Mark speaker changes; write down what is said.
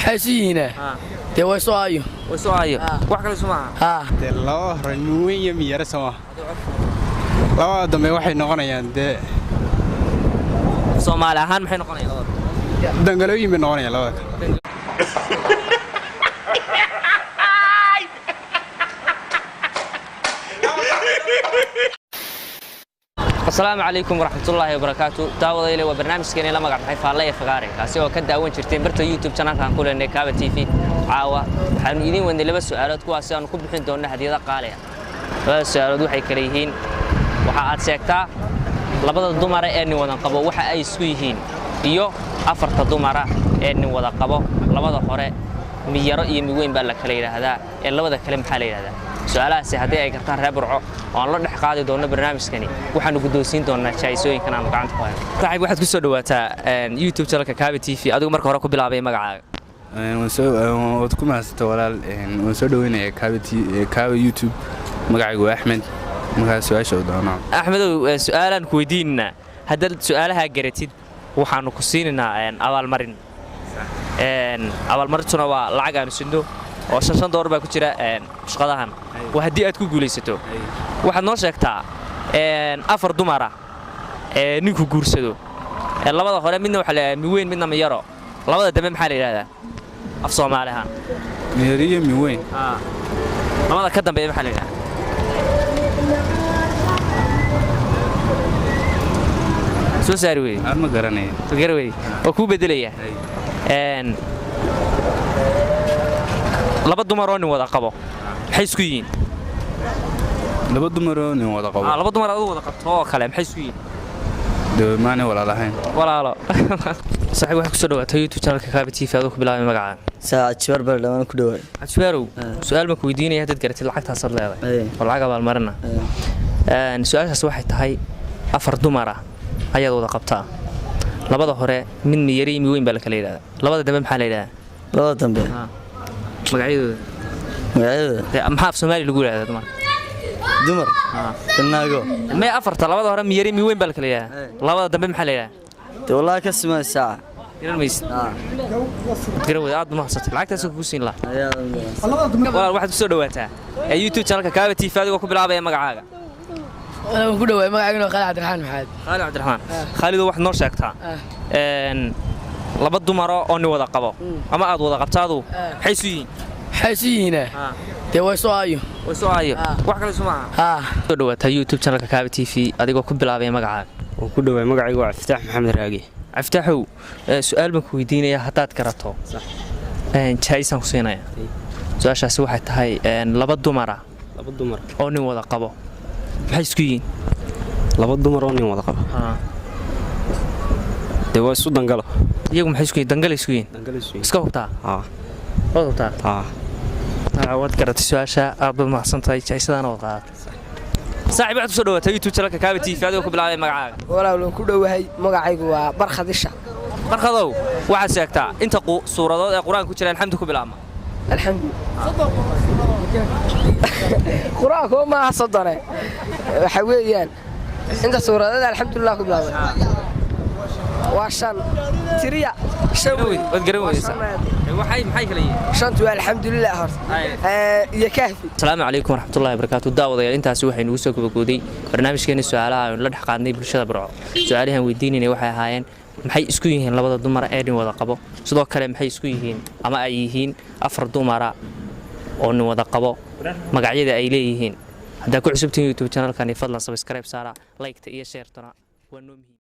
Speaker 1: حسينة دي وسوايو
Speaker 2: wax kale suma
Speaker 1: ها
Speaker 3: dee laba hore weyn iyo miyara sama labada dambe waxay noqonayaan dee
Speaker 2: Soomaali ahaan maxay noqonayaan
Speaker 3: dangalooyin bay noqonayaan labada kale
Speaker 2: Assalaamu alaykum warahmatullaahi wabarakaatuh daawadayle waa barnaamijkeena la magac baxay Faallay Fagaare kaasi oo ka daawan jirteen barta YouTube channel-kan ku leenahay Kaba TV caawa waxaanu idin wadnay laba su'aalood kuwaas aan ku bixin doonno hadiyada qaali ah labada su'aalood waxay kala yihiin waxa aad sheegtaa labada dumar ee nin wada qabo waxa ay isku yihiin iyo afarta dumar ee nin wada qabo labada hore miyaro iyo miweyn baa la kala yiraahdaa ee labada kale maxaa la yiraahdaa su'aalahaasi haddii ay gartaan reer burco oo aan la dhex qaadi doono barnaamijkani waxaanu guddoonsiin doonaa jaayisooyinkan aan gacanta ku hayno saaxiib waxaad ku soo dhawaataa YouTube channel-ka Kaba TV adigu marka hore ku bilaabay magacaaga
Speaker 3: waad ku mahadsantahay walaal waan soo dhaweynayaa Kaba YouTube magacaygu waa Axmed markaas su'aasha u doonaa
Speaker 2: Axmedow su'aalan ku weydiinna haddaad su'aalaha garatid waxaanu ku siinaynaa abaalmarin abaalmarintuna waa lacag aan sidno oo $5 baa ku jira shaqadahan waa hadii aad ku guulaysato waxaad noo sheegtaa afar dumar ah ninku guursado labada hore midna waxa la miweyn midna miyaro labada dambe maxaa la yiraahdaa af Soomaali ahaan
Speaker 3: miyariyo miweyn
Speaker 2: labada ka dambe maxaa la yiraahdaa soo saari weey
Speaker 3: aan ma garanayo
Speaker 2: oo ku bedelaya laba dumar oo nin wada qabo maxay isku yihiin
Speaker 3: laba dumar oo nin wada qabo
Speaker 2: laba dumar oo wada qabto oo kale maxay isku yihiin
Speaker 3: doomaane walaalahayn
Speaker 2: walaalo saaxiib waxa ku soo dhawaatay YouTube channel-ka Kaba TV adoo ku bilaabay magacaaga
Speaker 1: ساعة شباب بردمان كدوي
Speaker 2: Ashwarow su'aal ma ku weydiinaya dad garatay lacagtaas aad leedahay oo lacag abaalmarina su'aashaas waxay tahay afar dumar ah ayaad wada qabtaa labada hore mid miyari miweyn baa la kala yiraahdaa labada dambe maxaa la yiraahdaa
Speaker 1: لو تنبه
Speaker 2: magacyadooda maxaa af Soomaali lagu yiraahdaa dumar
Speaker 1: دمر الناقو
Speaker 2: ma afarta labada hore miyari miweyn baa la kala yiraahdaa labada dambe maxaa la yiraahdaa
Speaker 1: والله كسمة الساعة
Speaker 2: يرميس تقرأ عاد ما حصلت العكس أسوق كوسين لا والله واحد بسوي دواته يوتيوب channel كابا تي فادي وكو بلعبه مقعاقه
Speaker 1: أنا كده وين مقعاقنا خالد عبد الرحمن محمد
Speaker 2: خالد عبد الرحمن خالد واحد نور شاكتها لaba dumar oo ni wada qabo ama aad wada qabtaadu xaysiin
Speaker 1: حسينة دي وسوايو
Speaker 2: wax kale suma
Speaker 1: ها
Speaker 2: soo dhawaata YouTube channel-ka Kaba TV adigoo ku bilaabay magacaaga
Speaker 4: oo ku dhawaay magacaygu waa Iftaax Maxamed Raagi
Speaker 2: Aftaxow su'aal ma ku weydiinaya hadaad garato jaaysan ku siinaya su'aashaasi waxay tahay laba dumar oo nin wada qabo maxay isku yihiin
Speaker 4: laba dumar oo nin wada qabo dee waa isu dangalo
Speaker 2: iyagu maxay isku yihiin dangal isku yihiin iska hubtaa waad garatay su'aasha aad baad mahadsantahay jaaysadana wada qaadatay saaxiib waxaad ku soo dhawaatay YouTube channel-ka Kaba TV adigoo ku bilaabay magacaaga
Speaker 1: walaa ku dhawahay magacaygu waa barkhadisha
Speaker 2: barkadow waxaad sheegtaa inta suuradood ee quraanka ku jira alxamdu ku bilaabma
Speaker 1: الحمد قراءة ما صدره حويان انت صورة الحمد لله كل هذا وعشان تريا شوي
Speaker 2: وتقرأ waxay maxay kala yihiin
Speaker 1: شنت الحمد لله هرت يا كافي
Speaker 2: السلام عليكم ورحمة الله وبركاته داوديال intaas waxay nagu soo gabagooday barnaamijkeena su'aalaha aan la dhex qaadnay bulshada Burco su'aalahan weydiinayna waxay ahaayeen maxay isku yihiin labada dumar ee nin wada qabo sidoo kale maxay isku yihiin ama ay yihiin afar dumar oo nin wada qabo magacyada ay leeyihiin hadaa ku cusubtiin YouTube channel-kan fadlan subscribe saara like iyo share tana waa noo muhiim